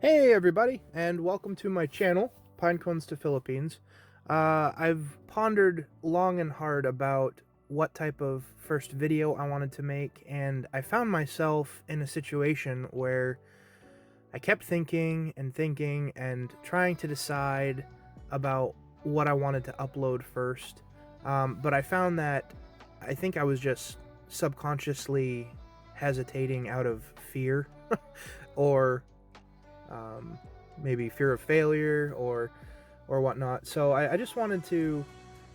Hey everybody, and welcome to my channel, Pine Cones to Philippines. I've pondered long and hard about what type of first video I wanted to make, and I found myself in a situation where I kept thinking and trying to decide about what I wanted to upload first. But I found that I think I was just subconsciously hesitating out of fear or maybe fear of failure or whatnot. So I just wanted to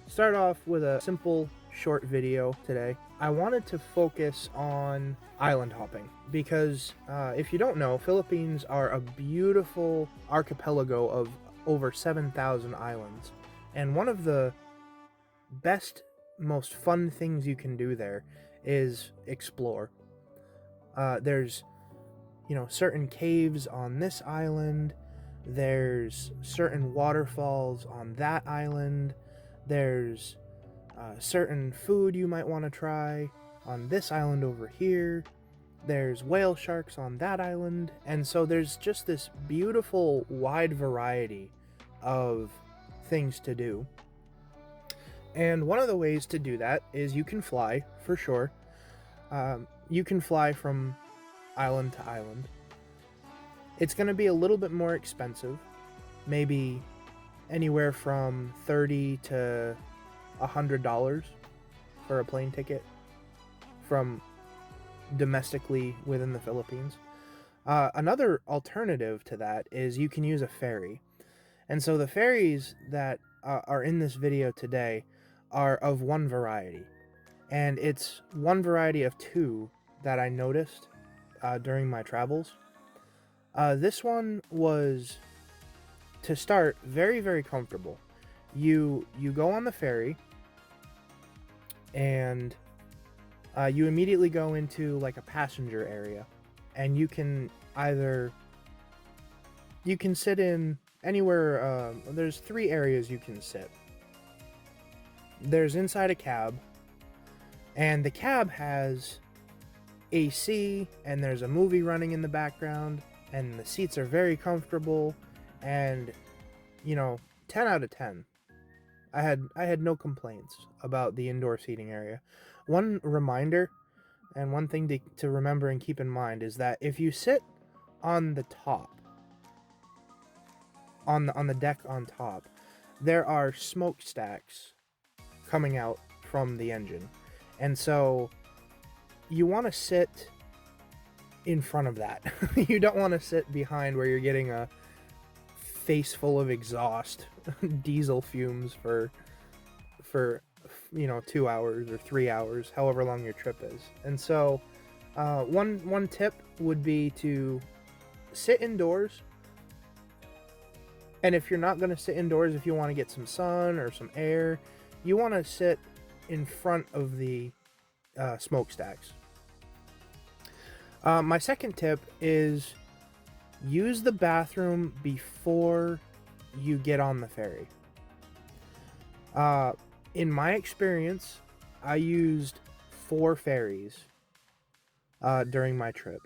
start off with a simple short video today. I wanted to focus on island hopping because if you don't know, Philippines are a beautiful archipelago of over 7,000 islands, and one of the best, most fun things you can do there is explore. There's certain caves on this island, there's certain waterfalls on that island, there's certain food you might want to try on this island over here, there's whale sharks on that island, and so there's just this beautiful wide variety of things to do. And one of the ways to do that is you can fly, for sure. You can fly from island to island. It's going to be a little bit more expensive, maybe anywhere from $30 to $100 for a plane ticket from domestically within the Philippines. Another alternative to that is you can use a ferry. And so the ferries that are in this video today are of one variety. And it's one variety of two that I noticed during my travels. This one was, to start, very, very comfortable. You go on the ferry, and you immediately go into like a passenger area, and you can sit in anywhere. There's three areas you can sit. There's inside a cab, and the cab has AC, and there's a movie running in the background, and the seats are very comfortable, and 10 out of 10. I had no complaints about the indoor seating area. One reminder and one thing to remember and keep in mind is that if you sit on the top, on the deck on top, there are smokestacks coming out from the engine, and so you want to sit in front of that. You don't want to sit behind where you're getting a face full of exhaust, diesel fumes for 2 hours or 3 hours, however long your trip is. And so one tip would be to sit indoors. And if you're not going to sit indoors, if you want to get some sun or some air, you want to sit in front of the smokestacks. My second tip is use the bathroom before you get on the ferry. In my experience, I used 4 ferries during my trip,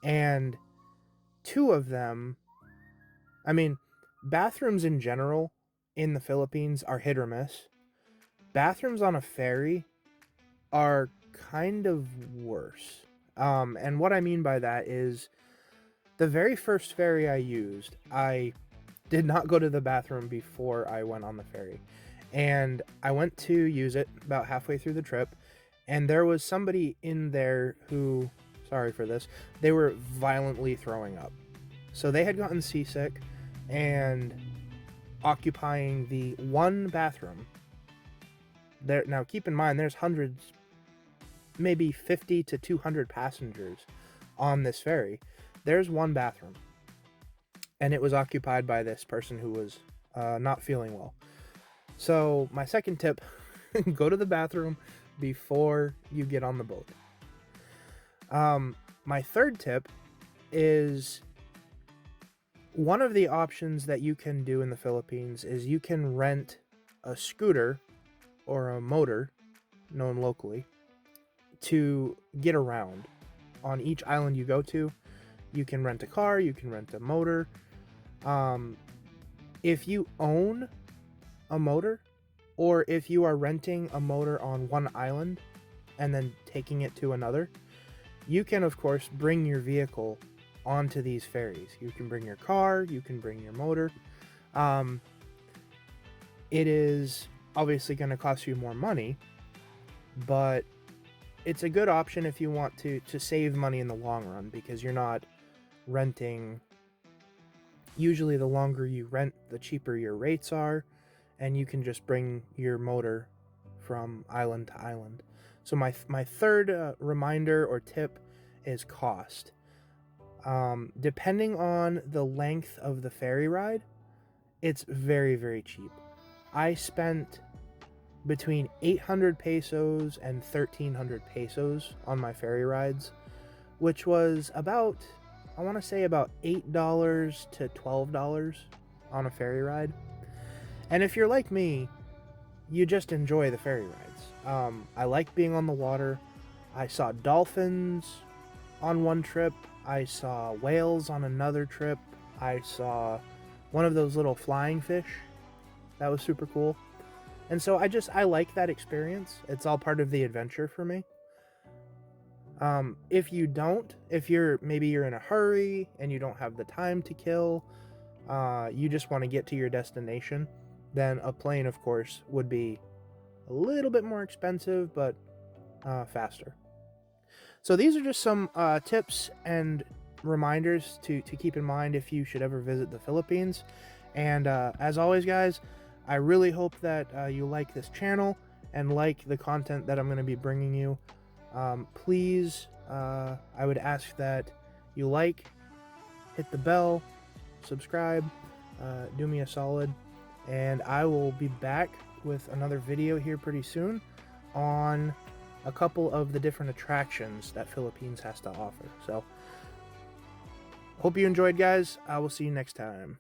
and 2 of them, bathrooms in general in the Philippines are hit or miss. Bathrooms on a ferry are kind of worse. And what I mean by that is, the very first ferry I used, I did not go to the bathroom before I went on the ferry. And I went to use it about halfway through the trip, and there was somebody in there who, sorry for this, they were violently throwing up. So they had gotten seasick and occupying the one bathroom. There, now keep in mind, there's hundreds, maybe 50 to 200 passengers on this ferry. There's one bathroom, and it was occupied by this person who was not feeling well. So my second tip, go to the bathroom before you get on the boat. My third tip is, one of the options that you can do in the Philippines is you can rent a scooter or a motor, known locally, to get around. On each island you go to, You can rent a car, you can rent a motor. If you own a motor, or if you are renting a motor on one island and then taking it to another, you can of course bring your vehicle onto these ferries. You can bring your car, you can bring your motor. It is obviously going to cost you more money, but it's a good option if you want to save money in the long run, because you're not renting. Usually the longer you rent, the cheaper your rates are, and you can just bring your motor from island to island. So my third reminder or tip is cost. Depending on the length of the ferry ride, it's very, very cheap. I spent between 800 pesos and 1300 pesos on my ferry rides, which was about, I want to say about $8 to $12 on a ferry ride. And if you're like me, you just enjoy the ferry rides. I like being on the water. I saw dolphins on one trip. I saw whales on another trip. I saw one of those little flying fish. That was super cool. And so I like that experience. It's all part of the adventure for me. If maybe you're in a hurry and you don't have the time to kill, you just want to get to your destination, then a plane, of course, would be a little bit more expensive, but faster. So these are just some tips and reminders to keep in mind if you should ever visit the Philippines. And as always, guys, I really hope that you like this channel and like the content that I'm going to be bringing you. Please, I would ask that you hit the bell, subscribe, do me a solid, and I will be back with another video here pretty soon on a couple of the different attractions that Philippines has to offer. So, hope you enjoyed, guys. I will see you next time.